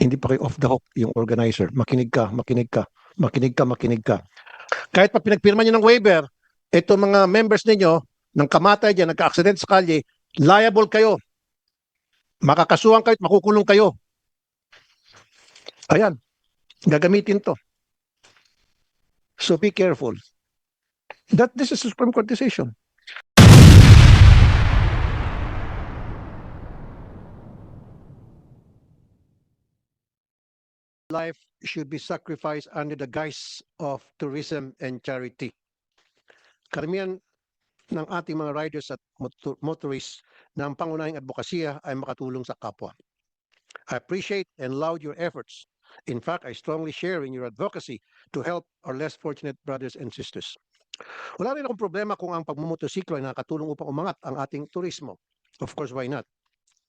Hindi pa kayo off the hook yung organizer. Makinig ka, makinig ka, makinig ka, makinig ka. Kahit pag pinagpirma nyo ng waiver, ito mga members ninyo, ng kamatay dyan, nagka-accident sa kalye, liable kayo. Makakasuhan kayo at makukulong kayo. Ayan, gagamitin to. So be careful. This is a Supreme Court decision. Life should be sacrificed under the guise of tourism and charity. Karamihan ng ating mga riders at motorists na ang pangunahing advokasya ay makatulong sa kapwa. I appreciate and laud your efforts. In fact, I strongly share in your advocacy to help our less fortunate brothers and sisters. Wala rin akong problema kung ang pagmumotosiklo ay nakatulong upang umangat ang ating turismo. Of course, why not?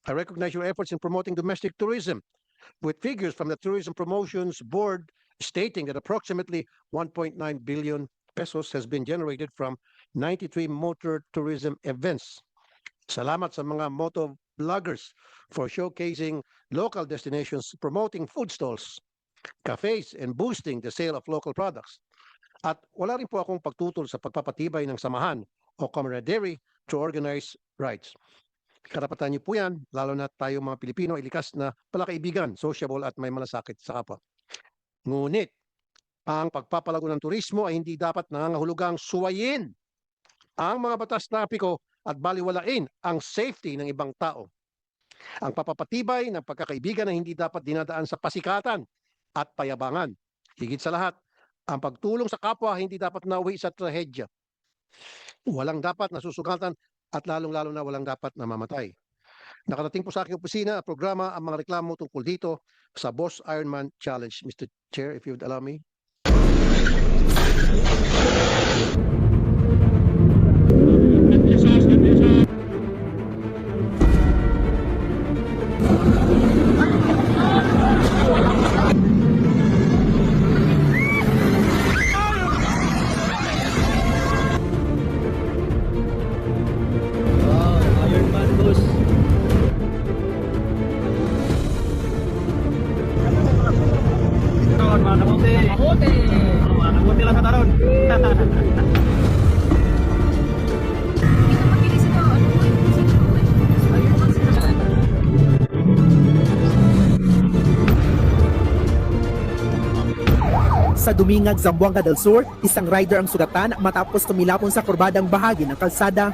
I recognize your efforts in promoting domestic tourism, with figures from the Tourism Promotions Board stating that approximately 1.9 billion pesos has been generated from 93 motor tourism events. Salamat sa mga moto vloggers for showcasing local destinations, promoting food stalls, cafes, and boosting the sale of local products. At wala rin po akong pagtutol sa pagpapatibay ng samahan o camaraderie to organize rides. Karapatan niyo po yan, lalo na tayo mga Pilipino ay likas na palakaibigan, sociable at may malasakit sa kapwa. Ngunit, ang pagpapalago ng turismo ay hindi dapat nangangahulugang suwayin ang mga batas trapiko at baliwalain ang safety ng ibang tao. Ang papapatibay ng pagkakaibigan ay hindi dapat dinadaan sa pasikatan at payabangan. Higit sa lahat, ang pagtulong sa kapwa hindi dapat nauwi sa trahedya. Walang dapat nasusugatan at lalong-lalo na walang dapat namamatay. Nakarating po sa aking opisina ang programa ang mga reklamo tungkol dito sa Boss Ironman Challenge. Mr. Chair, if you would allow me. Kabuti lang sa taron. Sa Dumingag, Zamboanga del Sur, isang rider ang sugatan matapos tumilapon sa kurbadang bahagi ng kalsada.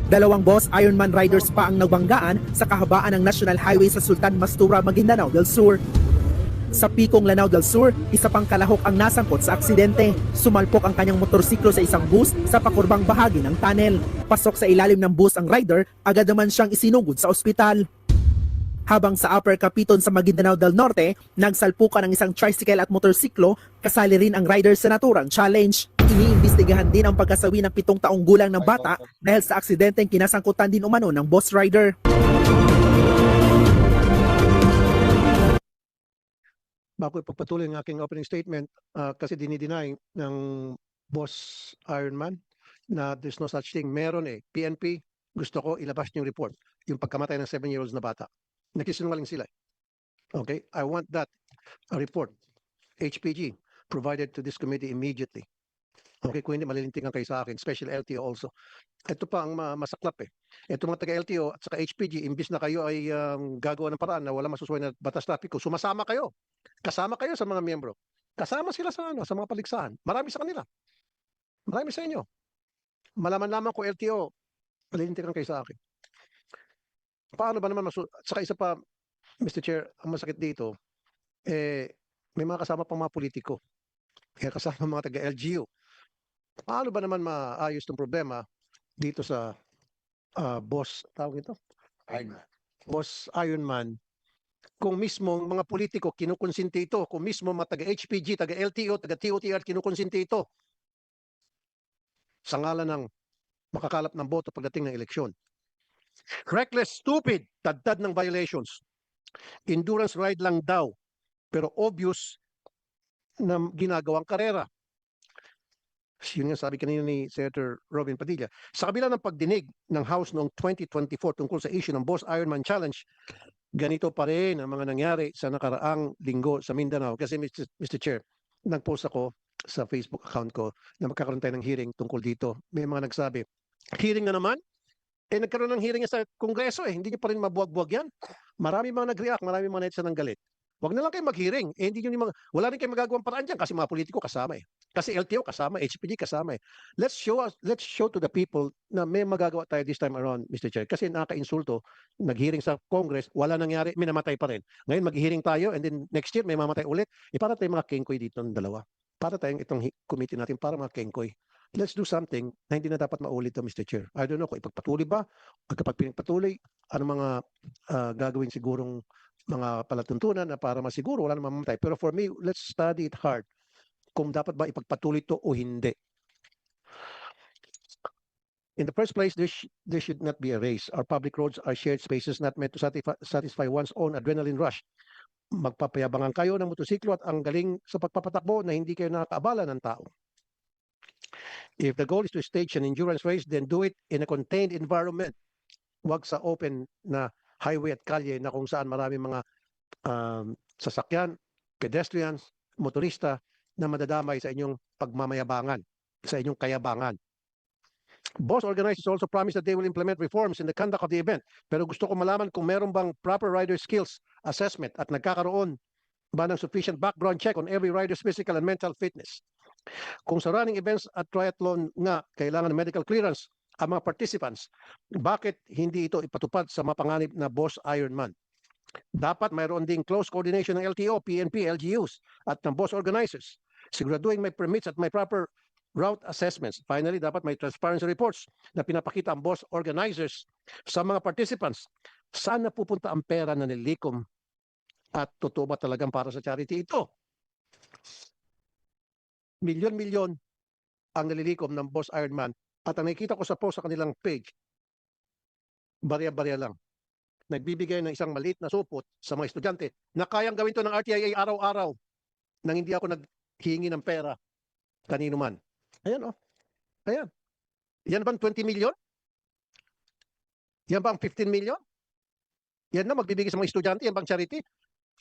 Dalawang Boss Ironman riders pa ang nabanggaan sa kahabaan ng National Highway sa Sultan Mastura, Maguindanao del Sur. Sa Pikong, Lanao del Sur, isa pang kalahok ang nasangkot sa aksidente. Sumalpok ang kanyang motorsiklo sa isang bus sa pakurbang bahagi ng tunnel. Pasok sa ilalim ng bus ang rider, agad naman siyang isinugod sa ospital. Habang sa Upper Capiton sa Maguindanao del Norte, nagsalpukan ang isang tricycle at motorsiklo, kasali rin ang rider sa naturang challenge. Iniimbestigahan din ang pagkasawi ng 7 taong gulang ng bata dahil sa aksidenteng kinasangkutan din umano ng boss rider. Bago ipagpatuloy ang aking opening statement, kasi dinideny ng Boss Ironman na there's no such thing. Meron PNP, gusto ko ilabas niyo yung report. Yung pagkamatay ng 7-year-olds na bata. Nagsisinungaling sila. Okay? I want that report, HPG, provided to this committee immediately. Okay, kung hindi, malilintikan kayo sa akin, special LTO also. Ito pa ang masaklap Ito mga taga-LTO at saka HPG, imbis na kayo ay gagawa ng paraan na wala masusuway na batas trapiko, sumasama kayo. Kasama kayo sa mga miyembro. Kasama sila sa mga paligsahan. Marami sa kanila. Marami sa inyo. Malaman-laman ko LTO, malilintikan kayo sa akin. Paano ba naman saka isa pa, Mr. Chair, ang masakit dito, may mga kasama pang mga politiko. Kaya kasama mga taga-LGU. Paano ba naman maayos ng problema dito sa boss, tawag ito? Boss Ironman, kung mismo mga politiko kinukonsinti ito, kung mismo mga taga-HPG, taga-LTO, taga-TOTR kinukonsinti ito sa ngalan ng makakalap ng boto pagdating ng eleksyon. Reckless, stupid, daddad ng violations. Endurance ride lang daw, pero obvious na ginagawang karera. Yun nga sabi kanina ni Senator Robin Padilla. Sa kabila ng pagdinig ng House noong 2024 tungkol sa issue ng Boss Ironman Challenge, ganito pa rin ang mga nangyari sa nakaraang linggo sa Mindanao. Kasi Mr. Chair, nag-post ako sa Facebook account ko na magkakaroon tayo ng hearing tungkol dito. May mga nagsabi, hearing na naman? Eh nagkaroon ng hearing sa Kongreso hindi niyo pa rin mabuwag-buwag yan. Marami mga nag-react, marami mga netizen ng galit. Huwag na lang kayo mag-hearing. Hindi niyo wala rin kayo magagawang paraan dyan kasi mga politiko kasama Kasi LTO kasama, HPG kasama Let's show to the people na may magagawa tayo this time around, Mr. Chair. Kasi nakaka-insulto, nag-hearing sa Congress, wala nangyari, may namatay pa rin. Ngayon mag-hearing tayo and then next year may mamatay ulit. Para tayong mga kengkoy dito ng dalawa. Para tayong itong committee natin para mga kengkoy. Let's do something na hindi na dapat maulit to, Mr. Chair. I don't know kung ipagpatuloy ba, o kapag pinagpatuloy, ano mga gagawin sigurong mga palatuntunan na para masiguro wala namang mamatay. Pero for me, let's study it hard kung dapat ba ipagpatuloy to o hindi. In the first place, there should not be a race. Our public roads are shared spaces not meant to satisfy one's own adrenaline rush. Magpapayabangan kayo ng motosiklo at ang galing sa pagpapatakbo na hindi kayo nakakaabala ng tao. If the goal is to stage an endurance race, then do it in a contained environment. Huwag sa open na highway at kalye na kung saan marami mga sasakyan, pedestrians, motorista na madadamay sa inyong pagmamayabangan, sa inyong kayabangan. Boss organizers also promised that they will implement reforms in the conduct of the event. Pero gusto ko malaman kung meron bang proper rider skills assessment at nagkakaroon ba ng sufficient background check on every rider's physical and mental fitness. Kung sa running events at triathlon nga kailangan ng medical clearance ang mga participants, bakit hindi ito ipatupad sa mapanganib na Boss Ironman? Dapat mayroon ding close coordination ng LTO, PNP, LGUs at ng Boss organizers. Siguraduhin may permits at may proper route assessments. Finally, dapat may transparency reports na pinapakita ang Boss organizers sa mga participants. Saan napupunta ang pera na nililikom at totoo ba talagang para sa charity ito? Milyon-milyon ang nalilikom ng Boss Ironman at ang nakikita ko sa post sa kanilang page, barya-barya lang. Nagbibigay ng isang maliit na supot sa mga estudyante na kayang gawin to ng RTIA araw-araw nang hindi ako naghihingi ng pera kanino man. Ayan Ayan. Yan bang 20 million? Yan bang 15 million? Yan na magbibigay sa mga estudyante, yan bang charity?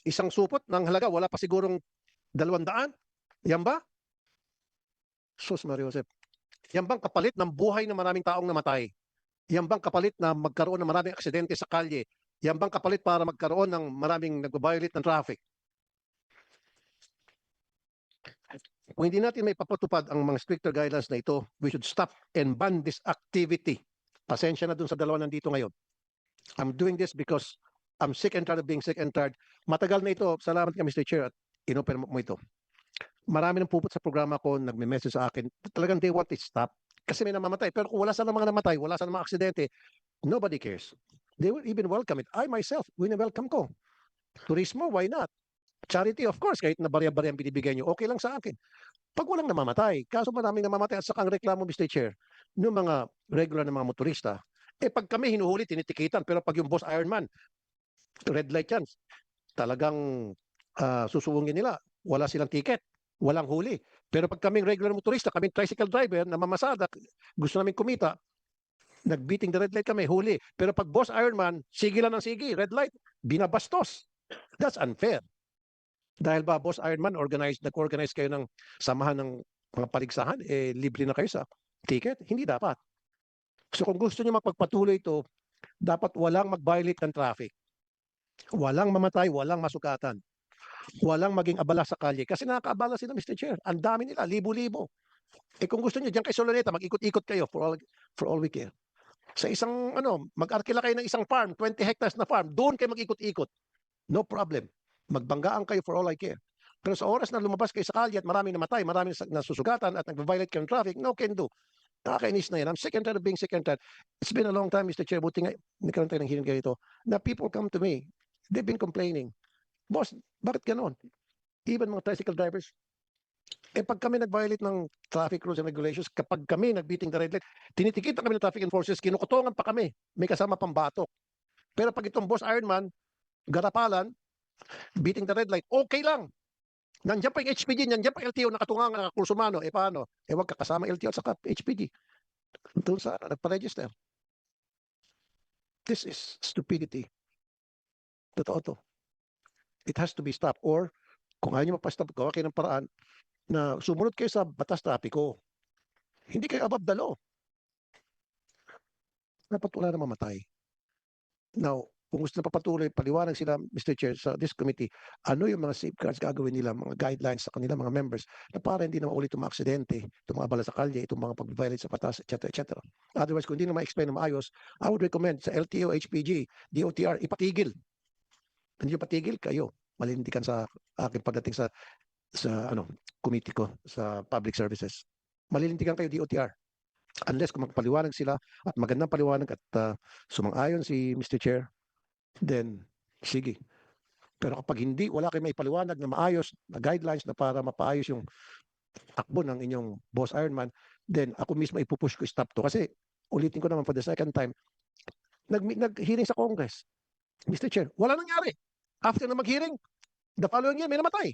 Isang supot ng halaga, wala pa sigurong 200? Yan ba? Sus Mario Joseph. Yan bang kapalit ng buhay ng maraming taong namatay? Yan bang kapalit na magkaroon ng maraming aksidente sa kalye? Yan bang kapalit para magkaroon ng maraming nag-violate ng traffic? Kung hindi natin may papatupad ang mga stricter guidelines na ito, we should stop and ban this activity. Pasensya na dun sa dalawa nandito ngayon. I'm doing this because I'm sick and tired of being sick and tired. Matagal na ito. Salamat ka, Mr. Chair, at inopen mo ito. Marami nang puput sa programa ko, nagme-message sa akin, talagang they want it stop. Kasi may namamatay. Pero kung wala sana mga namatay, wala sana mga aksidente, nobody cares. They will even welcome it. I myself, welcome ko. Turismo, why not? Charity, of course, kahit na barya-barya ang binibigay nyo, okay lang sa akin. Pag walang namamatay, kaso maraming namamatay at saka ang reklamo, Mr. Chair, ng mga regular na mga motorista, pag kami hinuhuli, tinitikitan, pero pag yung Boss Ironman, red light yan, talagang susuungin nila, wala silang ticket. Walang huli. Pero pag kaming regular motorista, kaming tricycle driver na mamasada, gusto namin kumita, nag-beating the red light kami, huli. Pero pag Boss Ironman, sige lang ng sige, red light, binabastos. That's unfair. Dahil ba Boss Ironman, nag-organize kayo ng samahan ng mga paligsahan, libre na kayo sa ticket? Hindi dapat. So kung gusto niyo magpagpatuloy ito, dapat walang mag-violate ng traffic. Walang mamatay, walang masukatan. Walang maging abala sa kalye. Kasi nakakaabala sila, Mr. Chair. Ang dami nila, libo-libo. Kung gusto niyo, diyan kay Soloneta, mag-ikot-ikot kayo for all we care. Sa isang, mag-arkila kayo ng isang farm, 20 hectares na farm, doon kayo mag-ikot-ikot. No problem. Magbanggaan kayo for all I care. Pero sa oras na lumabas kayo sa kalye at maraming namatay, maraming nasusugatan at nag-violate kayo ng traffic, no can do. Nakakainis na yan. I'm sick and tired of being sick and tired. It's been a long time, Mr. Chair. Buti nga, nagkaroon tayo ng hearing ganito, na people come to me. They've been complaining. Boss, bakit ganon? Even mga tricycle drivers. Pag kami nag-violate ng traffic rules and regulations, kapag kami nag-beating the red light, tinitikita kami ng traffic enforcers, kinukutongan pa kami. May kasama pang batok. Pero pag itong Boss Ironman, garapalan, beating the red light, okay lang. Nandiyan pa yung HPG, nandiyan pa LTO, nakatungangan, nakakursumano. Paano? Wag ka kasama LTO at saka HPG. Doon sa nagpa-register. This is stupidity. Totoo to. It has to be stopped. Or kung ayaw nyo magpa-stop, gawa kayo ng paraan na sumunod kayo sa batas trapiko. Hindi kayo above the law. Dapat wala na mamatay. Now, kung gusto na papatuloy, paliwanag sila, Mr. Chair, sa this committee, ano yung mga safeguards gagawin nila, mga guidelines sa kanila, mga members, na para hindi na maulit itong mga aksidente, itong mga bala sa kalye, itong mga pag-violate sa batas, etc., etc. Otherwise, kung hindi na ma-explain na maayos, I would recommend sa LTO, HPG, DOTR, ipatigil. Hindi nyo patigil, kayo. Malindikan sa aking pagdating sa committee ko, sa public services. Malilintikan kayo, DOTR. Unless kung magpaliwanag sila at magandang paliwanag at sumang-ayon si Mr. Chair, then sige. Pero kapag hindi, wala kayong may paliwanag na maayos, na guidelines na para mapaayos yung takbo ng inyong boss Ironman, then ako mismo ipupush ko stop to. Kasi ulitin ko naman for the second time, nag-hearing sa Congress, Mr. Chair, wala nangyari. After na mag-hearing, the following year, may namatay.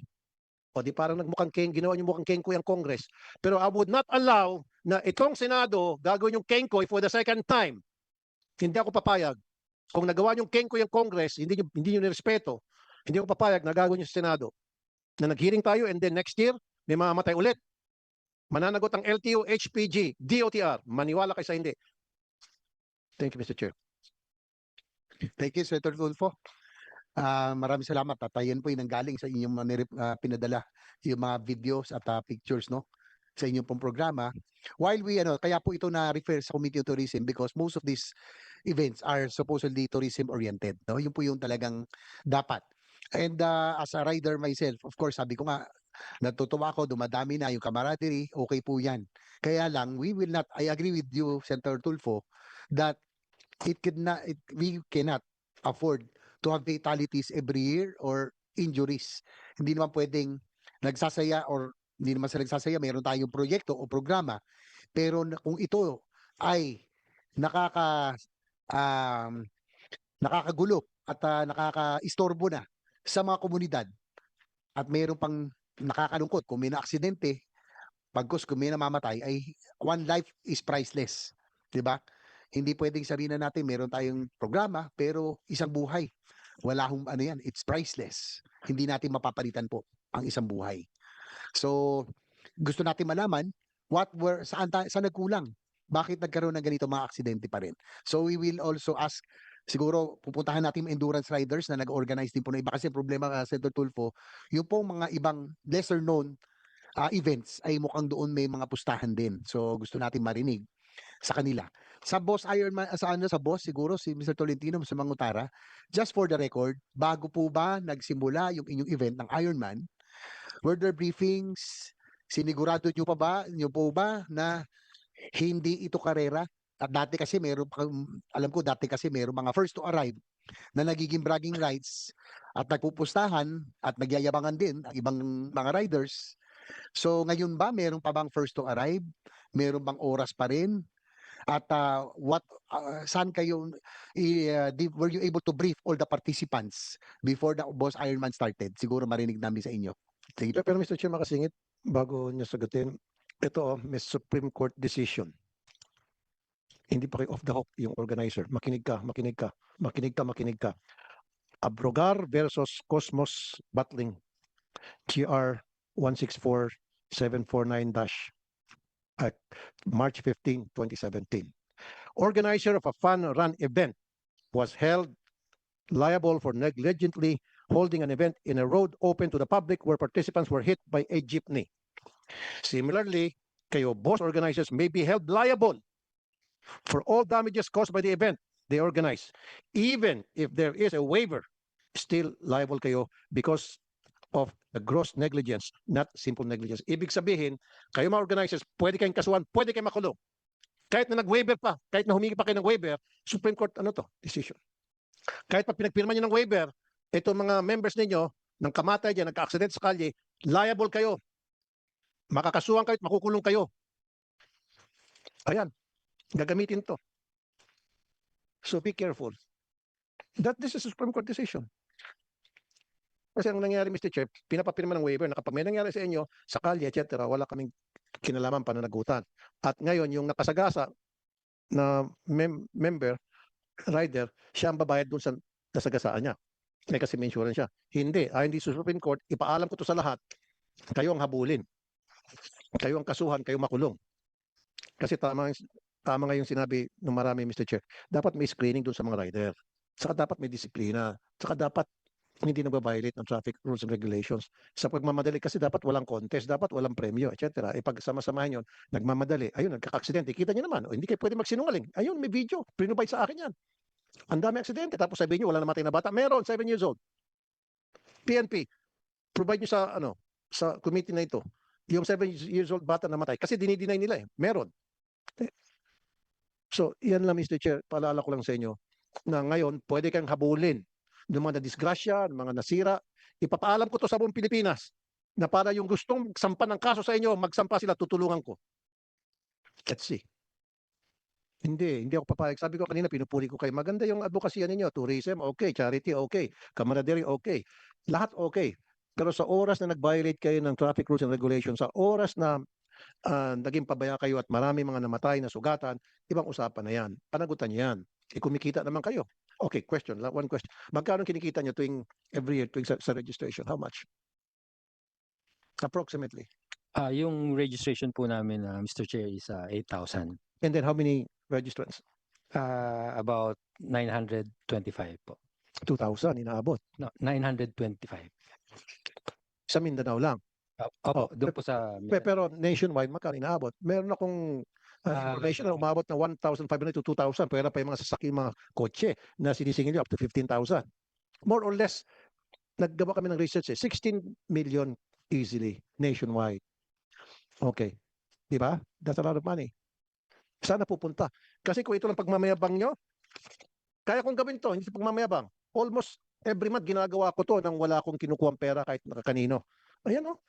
O di parang ginawa niyo mukhang kengkoy ang Congress. Pero I would not allow na itong Senado gagawin yung kengkoy for the second time. Hindi ako papayag. Kung nagawa yung kengkoy ang Congress, hindi niyo nirespeto. Hindi ako papayag na gagawin yung Senado. Na nag-hearing tayo and then next year, may mamamatay ulit. Mananagot ang LTO, HPG, DOTR. Maniwala kayo sa hindi. Thank you, Mr. Chair. Thank you, Senator Tulfo. Maraming salamat at yan po yung nanggaling sa inyong pinadala yung mga videos at pictures no sa inyong pong programa. While we kaya po ito na refer sa Committee on Tourism because most of these events are supposedly tourism oriented, no? Yun po yung talagang dapat. And as a rider myself, of course, sabi ko nga natutuwa ako, dumadami na yung camaraderie, okay po yan. Kaya lang I agree with you, Senator Tulfo, that we cannot afford to have fatalities every year or injuries. Hindi naman pwedeng nagsasaya or hindi naman sila nagsasaya, mayroon tayong proyekto o programa. Pero kung ito ay nakakagulo at nakakaistorbo na sa mga komunidad at mayroon pang nakakalungkot kung may na-aksidente, pagkos kung may namamatay, ay one life is priceless. Diba? Hindi pwedeng sabihin na natin meron tayong programa pero isang buhay. Wala hong yan, it's priceless. Hindi natin mapapalitan po ang isang buhay. So, gusto natin malaman saan nagkulang? Bakit nagkaroon ng ganito mga aksidente pa rin? So, we will also ask, siguro pupuntahan natin yung endurance riders na nag-organize din po na iba kasi problema Senator Tulfo, yung pong mga ibang lesser known events ay mukhang doon may mga pustahan din. So, gusto natin marinig sa kanila. Sa boss Ironman, sa boss siguro si Mr. Tolentino sa Mangutara, just for the record, bago po ba nagsimula yung inyong event ng Ironman, were there briefings? Sinigurado niyo po ba na hindi ito karera? At dati kasi alam ko dati kasi meron mga first to arrive na nagiging bragging rights at nagpupustahan at nagyayabangan din ang ibang mga riders. So ngayon ba meron pa bang first to arrive? Meron bang oras pa rin? At saan kayo were you able to brief all the participants before the boss Ironman started? Siguro marinig namin sa inyo. Sige. Pero Mr. Chair, makasingit, bago niya sagutin, ito may Supreme Court decision. Hindi pa kayo off the hook yung organizer. Makinig ka. Abrogar versus Cosmos Battling, GR 164749- at March 15, 2017. Organizer of a fun-run event was held liable for negligently holding an event in a road open to the public where participants were hit by a jeepney. Similarly, kayo boss organizers may be held liable for all damages caused by the event they organize. Even if there is a waiver, still liable kayo because of the gross negligence, not simple negligence. Ibig sabihin, kayo mga organizers, pwede kayong kasuhan, pwede kayong makulong. Kahit na nag-waiver pa, kahit na humingi pa kayo ng waiver, Supreme Court, decision. Kahit pa pinagpirma nyo ng waiver, itong mga members ninyo, ng kamatay dyan, nagka-accident sa kalye, liable kayo. Makakasuhan kayo at makukulong kayo. Ayan, gagamitin to. So be careful. This is a Supreme Court decision. Kasi ang nangyari, Mr. Chair, pinapapirma ng waiver na kapag may nangyari sa inyo, sa kalye, etc., wala kaming kinalaman, pananagutan. At ngayon, yung nakasagasa na member, rider, siya ang babayad dun sa nasagasaan niya. kasi may insurance siya. Hindi, ayon din sa Supreme Court, ipaalam ko to sa lahat, kayo ang habulin. Kayo ang kasuhan, kayo makulong. Kasi tama nga yung sinabi ng marami, Mr. Chair. Dapat may screening doon sa mga rider. Saka dapat may disiplina. Saka dapat hindi nagbabiolate ng traffic rules and regulations. Sa pagmamadali kasi dapat walang contest, dapat walang premyo, etc. E pag sama-samahin yun, nagmamadali, ayun, nagkaka-aksidente. Kita niyo naman, hindi kayo pwede magsinungaling. Ayun, may video, prinubay sa akin yan. Ang dami aksidente, tapos sabihin niyo, wala namatay na bata. Meron, 7 years old. PNP, provide niyo sa committee na ito, yung 7 years old bata namatay. Kasi dinideny nila eh. Meron. So, yan lang Mr. Chair, paalala ko lang sa inyo na ngayon, pwede kang habulin ng mga nadisgrasya, ng mga nasira. Ipapaalam ko to sa buong Pilipinas na para yung gustong magsampa ng kaso sa inyo, magsampa sila, tutulungan ko. Let's see. Hindi ako papayag. Sabi ko kanina, pinupuri ko kayo. Maganda yung advokasya ninyo. Tourism, okay. Charity, okay. Camaraderie, okay. Lahat okay. Pero sa oras na nag-violate kayo ng traffic rules and regulations, sa oras na naging pabaya kayo at marami mga namatay na sugatan, ibang usapan na yan. Panagutan yan. Kumikita naman kayo. Okay, one question. Magkano kinikita nyo every year tuwing sa registration? How much? Approximately. Yung registration po namin, Mr. Chair, is 8,000. And then how many registrants? About 925 po. 2,000 inaabot. No, 925. Sa Mindanao lang. Opo, Oh, doon po sa... Pero nationwide, magkano inaabot? Meron akong information na umabot na 1,500 to 2,000. Pwera pa yung mga sasakyan, mga kotse na sinisingil nyo up to 15,000. More or less, naggawa kami ng research 16 million easily nationwide. Okay. Di ba? That's a lot of money. Sana pupunta. Kasi kung ito lang pagmamayabang nyo, kaya kong gawin to, hindi sa pagmamayabang. Almost every month ginagawa ko to nang wala akong kinukuha pera kahit nakakanino. Ayan o.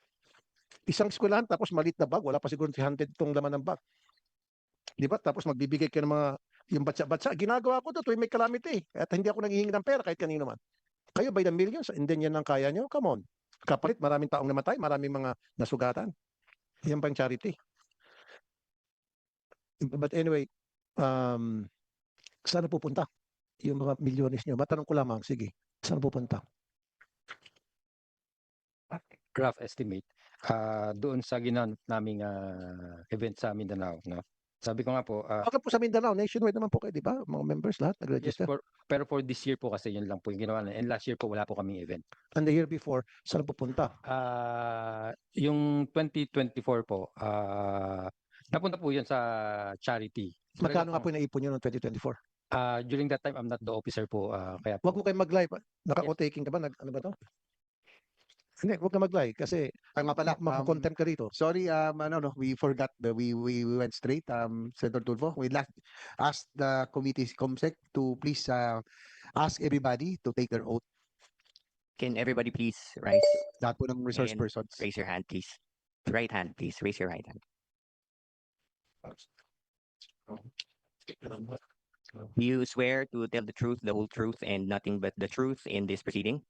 Isang eskwelahan tapos maliit na bag, wala pa siguro 300 itong laman ng bag. Di ba? Tapos magbibigay ka ng mga yung batsa-batsa. Ginagawa ko to tuwing may calamity. At hindi ako nanghihingi ng pera kahit kanino man. Kayo by the millions, hindi yan ang kaya nyo. Come on. Kapalit, maraming taong namatay, maraming mga nasugatan. Yan bang charity? But anyway, saan pupunta? Yung mga milyones nyo. Matanong ko lamang, sige. Saan pupunta? Rough estimate. Doon sa ginanap naming event sa Mindanao, no? Sabi ko nga po, Okay po sa Mindanao, nationwide naman po kayo, di ba? Mga members lahat yes, nag-register. pero for this year po kasi yun lang po yung ginawa na. And last year po wala po kaming event. And the year before, saan pupunta? Yung 2024 po, napunta po yun sa charity. Magkano nga po yung naipon nyo noong 2024? During that time, I'm not the officer po. Kaya Huwag po, mo kayo mag-live. Naka-taking ka ba? Ano ba to? Hindi, huwag ka mag-live kasi Ay, nga pala, makakontempt ka rito. sorry, we forgot that we went straight, Senator Tulfo. We last asked the committee COMSEC to please ask everybody to take their oath. Can everybody please rise? Lahat po ng resource And persons. Raise your hand, please. Right hand, please. Raise your right hand. Do you swear to tell the truth, the whole truth, and nothing but the truth in this proceeding?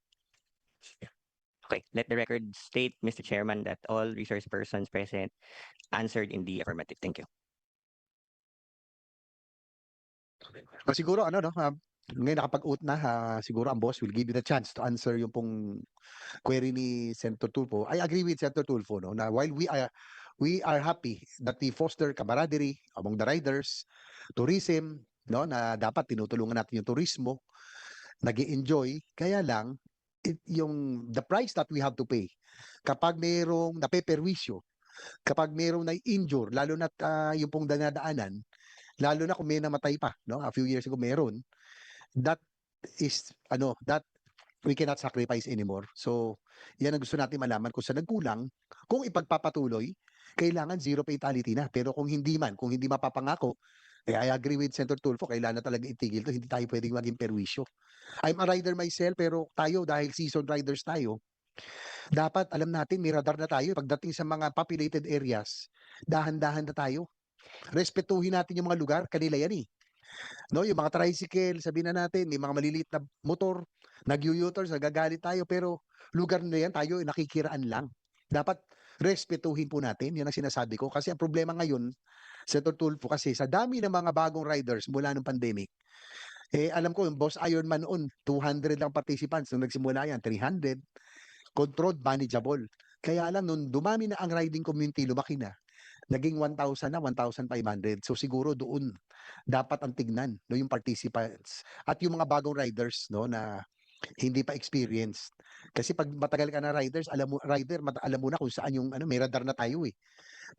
Okay, let the record state, Mr. Chairman, that all resource persons present answered in the affirmative. Thank you. Siguro, ngayon nakapag-oath na, siguro ang boss will give you the chance to answer yung pong query ni Senator Tulfo. I agree with Senator Tulfo, no, na while we are happy that we foster camaraderie among the riders, tourism, no, na dapat tinutulungan natin yung turismo, nag-enjoy, kaya lang, yung the price that we have to pay kapag mayroong napeperwisyo, kapag mayroong na-injure, lalo na yung pong dinadaanan, lalo na kung may namatay pa, no? A few years ago meron, that is that we cannot sacrifice anymore. So, yan ang gusto natin malaman kung saan nagkulang. Kung ipagpapatuloy, kailangan zero fatality na. Pero kung hindi mapapangako, I agree with Senator Tulfo, kailangan na talaga itigil to, hindi tayo pwedeng maging perwisyo. I'm a rider myself, pero tayo, dahil seasoned riders tayo, dapat alam natin, may radar na tayo. Pagdating sa mga populated areas, dahan-dahan na tayo. Respetuhin natin yung mga lugar, kanila yan eh. No, yung mga tricycle, sabihin na natin, may mga maliliit na motor, nag-u-turn, nagagalit tayo, pero lugar na yan, tayo nakikiraan lang. Dapat respetuhin po natin, yan ang sinasabi ko. Kasi ang problema ngayon, Senator Tulfo, kasi sa dami ng mga bagong riders mula ng pandemic, Alam ko yung Boss Ironman noon, 200 lang participants. Nung nagsimula yan, 300. Controlled, manageable. Kaya lang, nung dumami na ang riding community, lumaki na. Naging 1,000 na, 1,500. So siguro doon dapat ang tignan, no, yung participants. At yung mga bagong riders, no, na hindi pa experienced. Kasi pag matagal ka na riders, alam mo na kung saan yung may radar na tayo eh.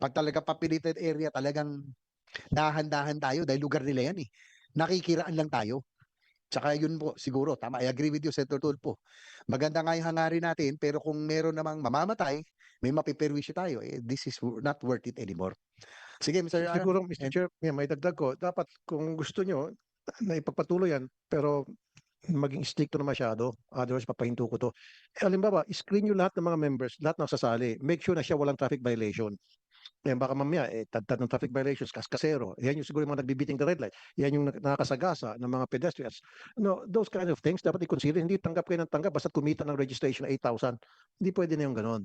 Pag talaga populated area, talagang dahan-dahan tayo dahil lugar nila yan eh. Nakikiraan lang tayo. Tsaka yun po, siguro, tama, I agree with you, Senator Tulfo. Maganda nga yung hangarin natin, pero kung meron namang mamamatay, may mapiperwisyo tayo, this is not worth it anymore. Sige, Mr. Siguro, Mr. Chair, may dagdag ko, dapat kung gusto nyo, na ipagpatuloy yan, pero maging stricto na masyado, otherwise papahinto ko to. Halimbawa, screen nyo lahat ng mga members, lahat ng sasali, make sure na siya walang traffic violation. Baka mamaya, tad ng traffic violations, kaskasero. Yan yung siguro yung mga nagbibiting the red light. Yan yung nakakasagasa ng mga pedestrians. No, those kind of things dapat i-consider. Hindi tanggap kayo ng tanggap basta kumita ng registration na 8,000. Hindi pwede na yung ganon.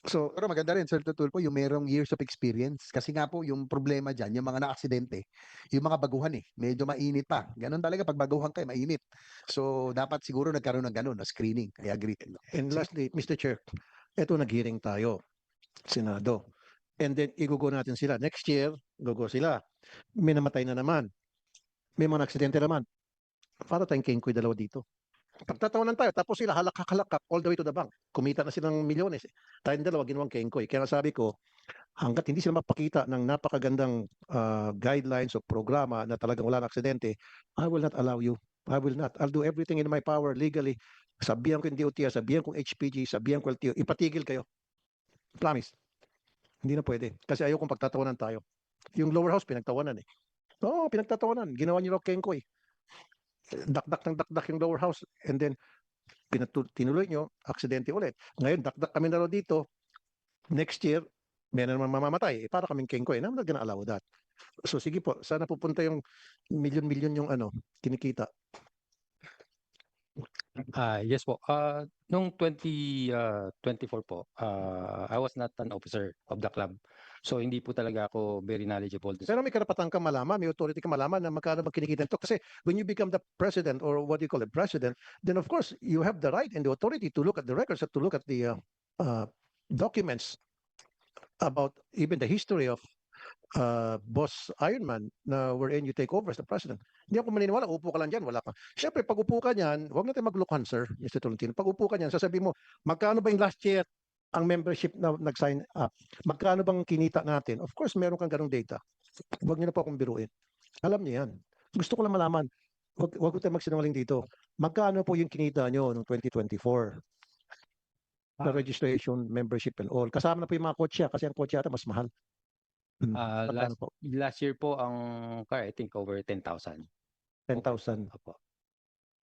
So, Pero maganda rin, Sir Tulfo, yung merong years of experience. Kasi nga po, yung problema dyan, yung mga na-aksidente, yung mga baguhan medyo mainit pa. Ganon talaga, pag baguhan kayo, mainit. So, dapat siguro nagkaroon ng ganon, na screening. I agree. and lastly, Mr. Chair, eto nag-hearing tayo, Senado. And then, igugo natin sila. Next year, gugo sila. May namatay na naman. May mga aksidente naman. Para tayong kengkoy dalawa dito. Pagtatawanan tayo, tapos sila halakak all the way to the bank. Kumita na silang milyones. Tayong dalawa, ginawang kengkoy. Kaya nga sabi ko, hanggat hindi sila mapakita ng napakagandang guidelines o programa na talagang wala na aksidente, I will not allow you. I will not. I'll do everything in my power legally. Sabihan ko yung DOTR, sabihan ko yung HPG, sabihan ko LTO, ipatigil kayo. Promise. Hindi na pwede. Kasi ayaw kong pagtatawanan tayo. Yung lower house, pinagtawanan eh. Oo, pinagtatawanan. Ginawa niyo raw kengkoy. Dakdak ng dakdak yung lower house. And then, tinuloy nyo, aksidente ulit. Ngayon, dakdak kami na raw dito. Next year, may na naman mamamatay. Para kaming kengkoy. I'm not gonna allow that. So sige po, sana pupunta yung milyon-milyon yung kinikita. Yes po. Noong 2024 po, I was not an officer of the club. So hindi po talaga ako very knowledgeable. Pero may karapatan ka malaman, may authority ka malaman na magkano bang kinikita nito. Kasi when you become the president or what do you call it, president, then of course, you have the right and the authority to look at the records and to look at the documents about even the history of Boss Ironman na wherein you take over as the president. Hindi ako maniniwala, upo ka lang dyan, wala ka. Siyempre, pag upo ka dyan, huwag natin maglukuhan, sir, Mr. Tolentino. Pag upo ka dyan, sasabihin mo, magkano ba yung last year ang membership na nag-sign up? Magkano bang kinita natin? Of course, meron kang ganong data. Huwag niyo na po akong biruin. Alam niyo yan. Gusto ko lang malaman. Huwag ko tayo magsinungaling dito. Magkano po yung kinita nyo noong 2024? Na registration, membership and all. Kasama na po yung mga kotse kasi ang kotse ata mas mahal. Magkano po? Last year po ang car, I think over 10,000. 10,000 Apo.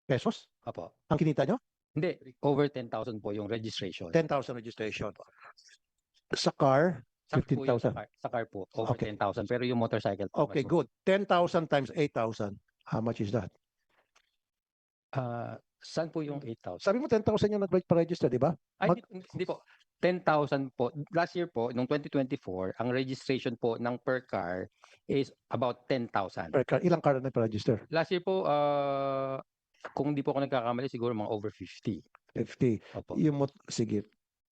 pesos? Apo. Ang kinita nyo? Hindi, over 10,000 po yung registration. 10,000 registration. Sa car, Sakto po yung 15,000. Sa car po, over Okay. 10,000. Pero yung motorcycle po, Okay, mas good. 10,000 times 8,000. How much is that? Saan po yung 8,000? Sabi mo 10,000 yung nag-register, di ba? Ay, Mag- hindi po. 10,000 po. Last year po, noong 2024, ang registration po ng per car is about 10,000. Per car. Ilang car na nag-register? Last year po, kung hindi po ako nagkakamali, siguro mga over 50. 50. Opo. Sige,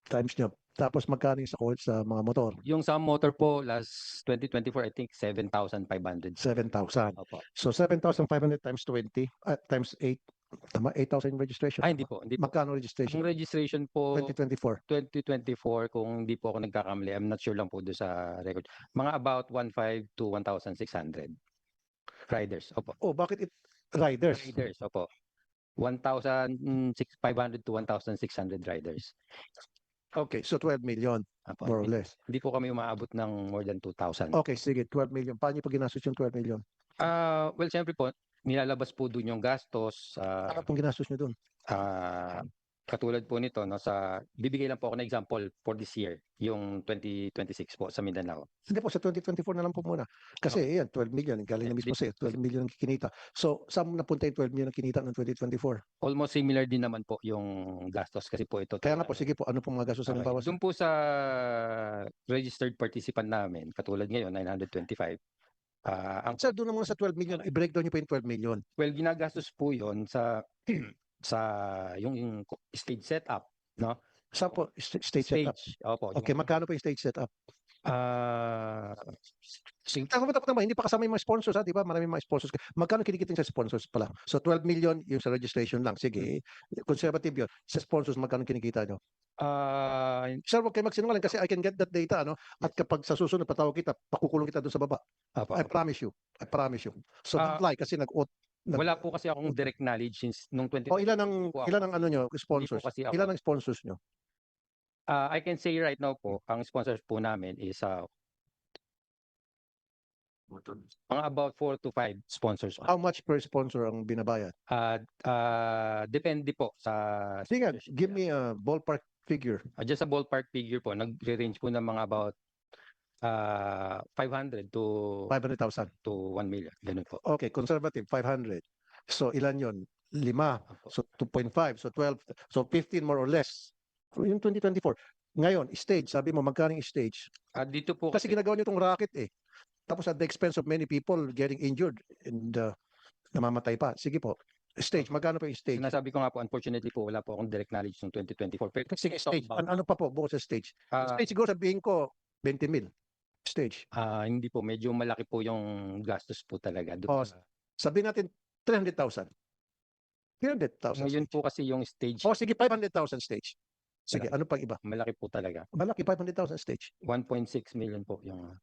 times nyo. Tapos magkano yung sa mga motor? Yung sa motor po, last 2024, I think 7,500. 7,000. Opo. So 7,500 times 20, times 8. Tama, 8,000 yung registration. Ay, hindi po. Hindi po. Magkano registration? Ang registration po, 2024. 2024, kung hindi po ako nagkakamali, I'm not sure lang po doon sa record. Mga about 1,500 to 1,600 riders. Opo. Oh, bakit riders? Riders, opo. 1,500 to 1,600 riders. Okay, so 12 million, Opo. more or less. Hindi po kami umaabot ng more than 2,000. Okay, sige, 12 million. Paano nyo pag ginastos yung 12 million? Well, siyempre po, nilalabas po doon yung gastos. Ano pong ginastos nyo dun? Katulad po nito, no, bibigay lang po ako ng example for this year, yung 2026 po sa Mindanao. Hindi po, sa 2024 na lang po muna. Kasi yan, 12 million. Galing na mismo sa'yo, 12 million ang kinita. So, saan napunta yung 12 million ang kinita ng 2024? Almost similar din naman po yung gastos kasi po ito. Kaya nga po, sige po, ano pong mga gastos ang bawas? Doon po sa registered participant namin, katulad ngayon, 925, Sir, doon naman sa 12 million, i-breakdown niyo po yung 12 million. Well, ginagastos po 'yon sa sa yung stage setup, no? Saan po? Stage setup. Stage. Opo. Okay, magkano po yung stage setup? Ah, Hindi pa kasama yung mga sponsors, ha? Di ba? Maraming mga sponsors. Magkano kinikita sa sponsors pala? So 12 million yung sa registration lang. Sige, conservative yun. Sa sponsors, magkano kinikita nyo? Sir, huwag kayo magsinungaling kasi I can get that data, ano? At kapag sa susunod, patawag kita, pakukulong kita doon sa baba. opo. I promise you. I promise you. So Ah, don't lie kasi Wala po kasi akong direct knowledge since nung 20. O ilan ang po ako. ilan ang ano nyo, sponsors? kasi ako. Ilan ang sponsors nyo? I can say right now po, ang sponsors po namin is mga about 4 to 5 sponsors. How much per sponsor ang binabayad? Depende po sa Sige, sponsorship give nila. me a ballpark figure. Just a ballpark figure po, nagre-range po ng mga about 500 to 500,000. 1 million. Ganun po. Okay, conservative, 500. So ilan yon? 5. Opo. So 2.5. So 12. So 15 more or less. Yung 2024. Ngayon, stage. Sabi mo, magkano yung stage? Dito po Kasi ginagawa nyo itong racket eh. Tapos at the expense of many people getting injured and namamatay pa. Sige po. Stage, magkano po yung stage? sinasabi ko nga po, unfortunately po, wala po akong direct knowledge ng 2024. Pero Sige, talk stage. about, Ano pa po bukod sa stage? Stage siguro sabihin ko 20 mil. Stage. hindi po, medyo malaki po yung gastos po talaga. Oh, sabihin natin 300,000. 300,000. Ngayon po kasi yung stage, Oh, sige, 500,000 stage. Sige, ano pang iba? malaki po talaga. Malaki, 500,000 stage. 1.6 million po yung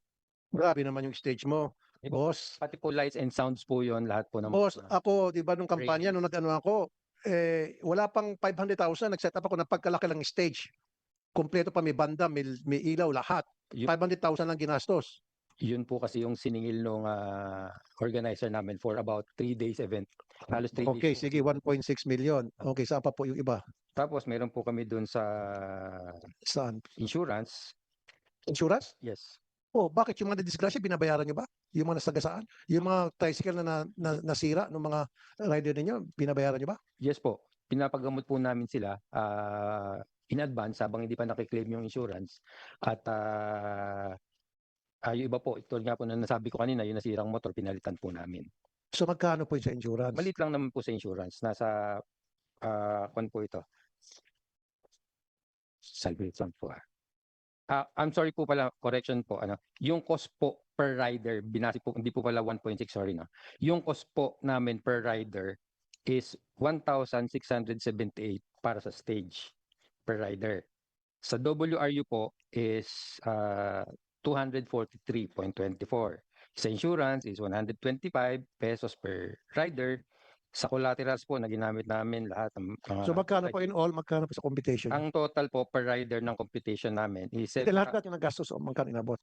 Grabe naman yung stage mo. Iba- Boss, pati po lights and sounds po yon lahat po ng boss, ako, di ba nung kampanya, ratings. nung nag-ano ako, wala pang 500,000, nag-set up ako ng pagkalaki lang stage. Kompleto pa, may banda, may ilaw, lahat. Yun- 500,000 lang ginastos. Yun po kasi yung siningil nung organizer namin for about 3 days event. Halos 3 Okay, days po. sige, 1.6 million. Okay, saan pa po yung iba? Tapos meron po kami dun sa Saan? insurance. Insurance? Yes. Oh, bakit yung mga disgrasya, binabayaran nyo ba? Yung mga nasagasaan? Yung mga tricycle na nasira ng mga rider ninyo, binabayaran nyo ba? Yes po. Pinapagamot po namin sila in advance habang hindi pa nakiklaim yung insurance. At yung iba po, ito nga po na nasabi ko kanina, yung nasirang motor, pinalitan po namin. So magkano po yung sa insurance? Malit lang naman po sa insurance. Nasa, kung po ito. Salvage lang po. I'm sorry po pala, correction po. Yung cost po per rider, binasi po, hindi po pala 1.6, sorry no. Yung cost po namin per rider is 1,678 para sa stage per rider. Sa WRU po is 243.24. Sa insurance is 125 pesos per rider. Sa collaterals po na ginamit namin lahat ng mga So magkano po in all, magkano po sa competition? ang total po per rider ng computation namin is Hindi, lahat yung nagastos, magkano inabot?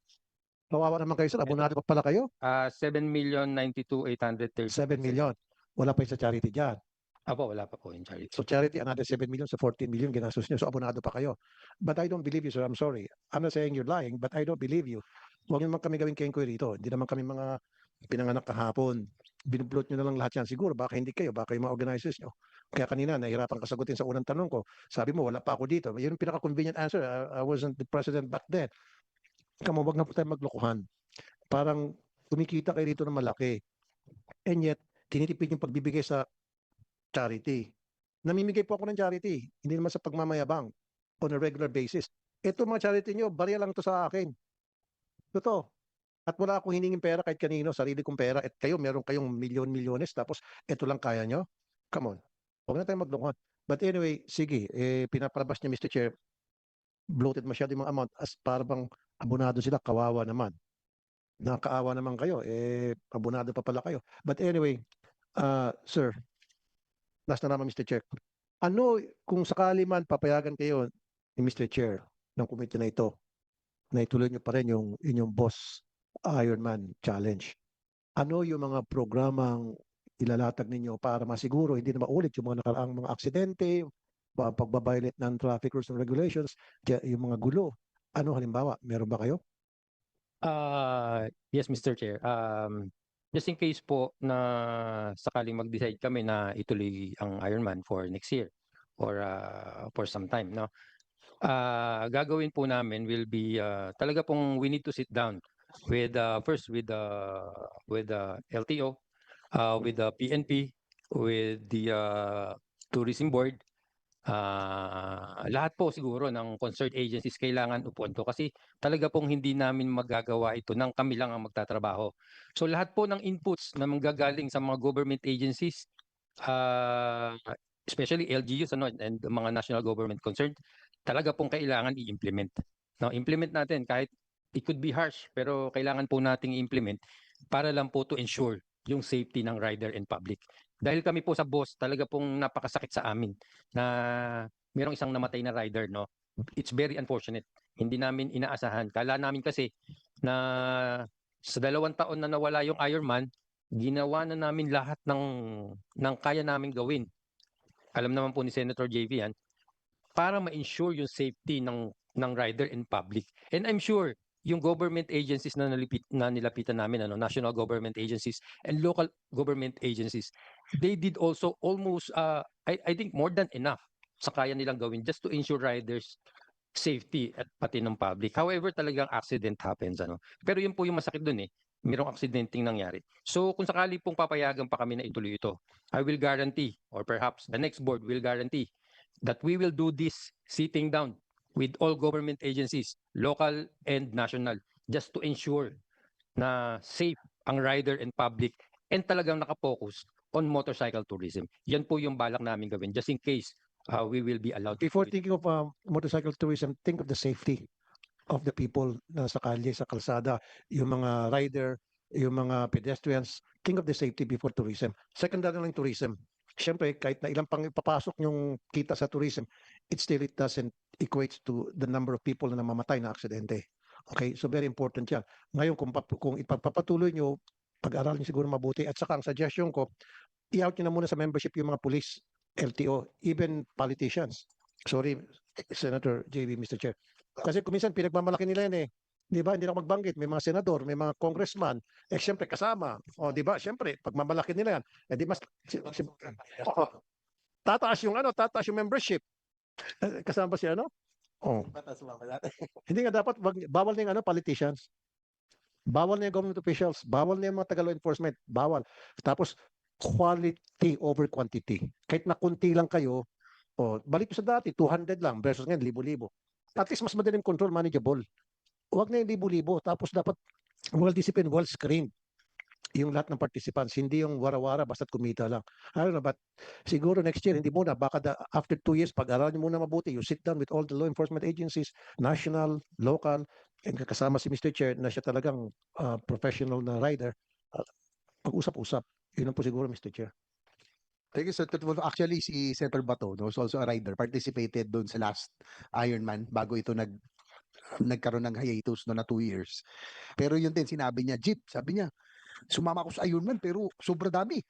Kawawa naman kayo, sir. Abonado pa pala kayo. 7,092,830. 7 million. Wala pa yung sa charity dyan. Apo, wala pa po yung charity. So charity, another 7 million, so 14 million ginastos nyo. So abonado pa kayo. But I don't believe you, sir. I'm sorry. I'm not saying you're lying, but I don't believe you. Huwag nyo naman kami gawing kengkoy rito. Hindi naman kami mga pinanganak kahapon. Binublot nyo na lang lahat yan. Siguro, baka hindi kayo, baka yung mga organizers nyo. Kaya kanina, nahirapan kasagutin sa unang tanong ko. Sabi mo, wala pa ako dito. Yun yung pinaka-convenient answer. I wasn't the president back then. Kamo, wag na po tayo maglokohan. Parang kumikita kayo rito ng malaki. And yet, tinitipid yung pagbibigay sa charity. Namimigay po ako ng charity. Hindi naman sa pagmamayabang on a regular basis. Ito mga charity nyo, barya lang to sa akin. Totoo. At wala akong hiningin pera kahit kanino, sarili kong pera. At kayo, meron kayong milyon-milyones, tapos ito lang kaya nyo? Come on. Huwag na tayong maglungkot. But anyway, sige, pinapalabas niya Mr. Chair, bloated masyado yung mga amount as para bang abonado sila, kawawa naman. Nakakaawa naman kayo, abonado pa pala kayo. But anyway, sir, last na naman Mr. Chair. Ano kung sakali man papayagan kayo ni Mr. Chair ng committee na ito, na ituloy nyo pa rin yung inyong boss Ironman Challenge? Ano yung mga programang ilalatag ninyo para masiguro hindi na maulit yung mga nakaraang mga aksidente, pagbabiolate ng traffic rules and regulations, yung mga gulo? Ano halimbawa, meron ba kayo? Yes, Mr. Chair. Just in case po na sakaling mag-decide kami na ituloy ang Ironman for next year or for some time, no? Gagawin po namin will be talaga pong we need to sit down with first with the LTO, with the PNP, with the tourism board. Lahat po siguro ng concerned agencies kailangan upuan to kasi talaga pong hindi namin magagawa ito nang kami lang ang magtatrabaho. So lahat po ng inputs na manggagaling sa mga government agencies, especially LGUs and the mga national government concerned, talaga pong kailangan i-implement. No, implement natin kahit it could be harsh pero kailangan po nating i-implement para lang po to ensure yung safety ng rider and public. Dahil kami po sa boss, talaga pong napakasakit sa amin na merong isang namatay na rider, no? It's very unfortunate. Hindi namin inaasahan. Kala namin kasi na sa 2 taon na nawala yung Ironman, ginawa na namin lahat ng kaya namin gawin. Alam naman po ni Senator JV yan, para ma-ensure yung safety ng rider and public. And I'm sure yung government agencies na nilapitan namin, national government agencies and local government agencies, they did also almost, I think more than enough sa kaya nilang gawin just to ensure riders safety at pati ng public. However, talagang accident happens. Pero yun po yung masakit dun eh. Mayroong aksidenteng nangyari. So kung sakali pong papayagan pa kami na ituloy ito, I will guarantee, or perhaps the next board will guarantee, that we will do this sitting down with all government agencies, local and national, just to ensure na safe ang rider and public and talagang nakapokus on motorcycle tourism. Yan po yung balak namin gawin just in case we will be allowed. Before thinking of motorcycle tourism, think of the safety of the people na sa kalye, sa kalsada, yung mga rider, yung mga pedestrians. Think of the safety before tourism. Secondary lang tourism. Siyempre, kahit na ilang pang ipapasok yung kita sa tourism, it doesn't equate to the number of people na namamatay na aksidente. Okay, so very important yan. Ngayon, kung ipagpapatuloy nyo, pag-aralan nyo siguro mabuti. At saka ang suggestion ko, i-out nyo na muna sa membership yung mga police, LTO, even politicians. Sorry, Senator JB, Mr. Chair. Kasi kuminsan pinagmamalaki nila yan eh. Di ba? Hindi na ako magbanggit. May mga senador, may mga congressman. Siyempre kasama. O, di ba? Siyempre, pag mamalaki nila yan, di mas... tataas yung membership. Kasama ba si ano? Oh. Hindi nga dapat, bawal na yung politicians. Bawal na yung government officials. Bawal na yung mga taga-law enforcement. Bawal. Tapos, quality over quantity. Kahit na kunti lang kayo, balik sa dati, 200 lang versus ngayon, libo-libo. At least mas madaling control, manageable. Huwag na yung libo-libo. Tapos dapat well-disciplined, well-screened yung lahat ng participants. Hindi yung wara-wara basta't kumita lang. I don't know, but siguro next year, hindi muna. Baka after 2 years, pag-aralan nyo muna mabuti, you sit down with all the law enforcement agencies, national, local, and kasama si Mr. Chair na siya talagang professional na rider. Pag-usap-usap. Yun lang po siguro, Mr. Chair. Thank you, Sir Tulfo. Actually, si Senator Bato, no, was also a rider, participated doon sa last Ironman bago ito nagkaroon ng hiatus na 2 years. Pero yun din, sinabi niya, Jeep, sabi niya, sumama ako sa Ironman pero sobrang dami.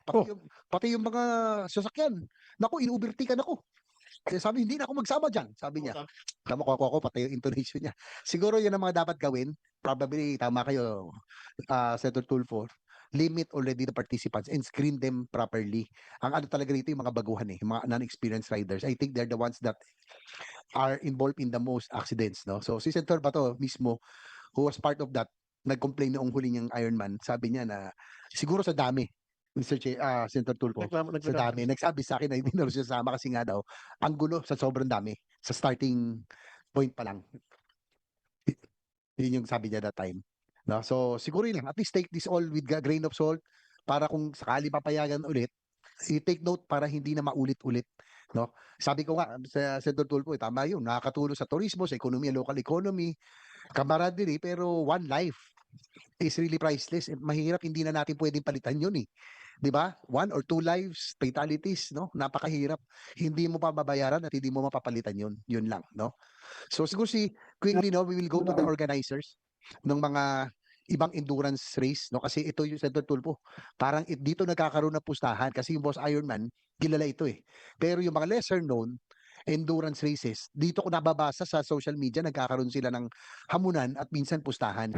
Pati yung mga sasakyan. Naku, in-overtaken ako. Kaya sabi, hindi na ako magsama dyan. Sabi niya, tama ko ako, pati yung intonation niya. Siguro yun ang mga dapat gawin. Probably, tama kayo, Senator Tulfo. Limit already the participants and screen them properly. Ang ano talaga rito yung mga baguhan yung mga non-experienced riders. I think they're the ones that are involved in the most accidents, no? So si Senator Bato mismo, who was part of that, nag-complain noong huling yung Ironman, sabi niya na siguro sa dami, Senator Tulfo, sa dami. Nagsabi sa akin na hindi na siya sama kasi nga daw, ang gulo sa sobrang dami. Sa starting point pa lang. Yun yung sabi niya that time. No? So siguro yun lang, at least take this all with a grain of salt para kung sakali papayagan ulit, i-take note para hindi na maulit-ulit. No? Sabi ko nga sa Senator Tulfo, tama yun, nakakatulong sa turismo, sa ekonomiya, local economy, camaraderie, pero one life is really priceless. Mahirap, hindi na natin pwedeng palitan yun eh. 'Di ba? 1 or 2 lives, fatalities, no? Napakahirap. Hindi mo pa mabayaran at hindi mo mapapalitan yun. Yun lang, no? So siguro quickly, no, we will go to the organizers ng mga ibang endurance race, no? Kasi ito yung Senator Tulfo. Parang dito nagkakaroon ng pustahan kasi yung Boss Ironman, kilala ito eh. Pero yung mga lesser known endurance races, dito ko nababasa sa social media, nagkakaroon sila ng hamunan at minsan pustahan.